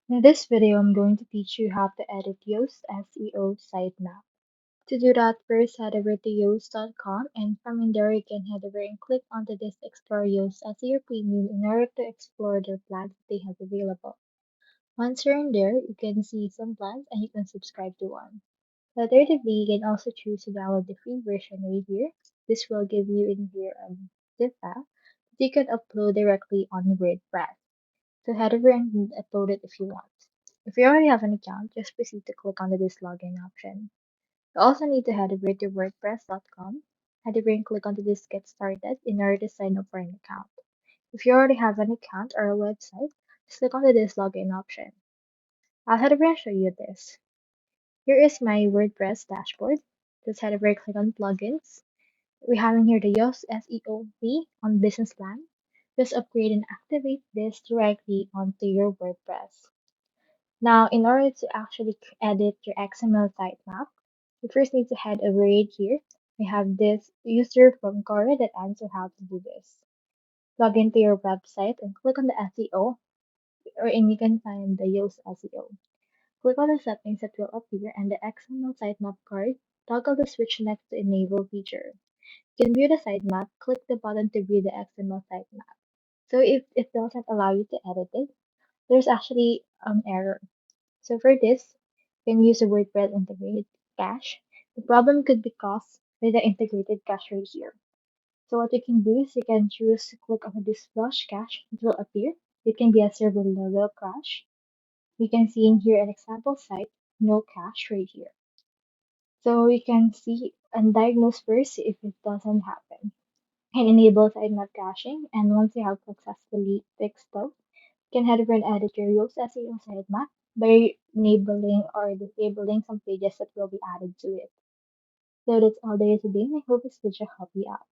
In this video, I'm going to teach you how to edit Yoast SEO Sitemap. To do that, first head over to yoast.com, and from in there you can head over and click onto this Explore Yoast SEO Premium in order to explore their plans that they have available. Once you're in there, you can see some plans and you can subscribe to one. Alternatively, you can also choose to download the free version right here. This will give you in here zip file that you can upload directly on WordPress. So head over and upload it if you want. If you already have an account, just proceed to click on this login option. You also need to head over to WordPress.com, head over and click onto this Get Started in order to sign up for an account. If you already have an account or a website, just click onto this login option. I'll head over and show you this. Here is my WordPress dashboard. Just head over and click on plugins. We have in here the Yoast SEO on business plan. Just upgrade and activate this directly onto your WordPress. Now, in order to actually edit your XML sitemap, you first need to head over right here. We have this user from Cora that answers how to do this. Log into your website and click on the SEO, and you can find the Yoast SEO. Click on the settings that will appear and the XML sitemap card. Toggle the switch next to enable feature. You can view the sitemap, click the button to view the XML sitemap. So if it doesn't allow you to edit it, there's actually an error. So for this, you can use the WordPress integrated cache. The problem could be caused by the integrated cache right here. So what you can do is you can choose to click on this flush cache. It will appear. It can be a server level cache. You can see in here an example site, no cache right here. So we can see and diagnose first if it doesn't happen. And enable sitemap caching. And once you have successfully fixed those, you can head over and edit your Yoast SEO sitemap by enabling or disabling some pages that will be added to it. So that's all there is today, and I hope this video helped you out.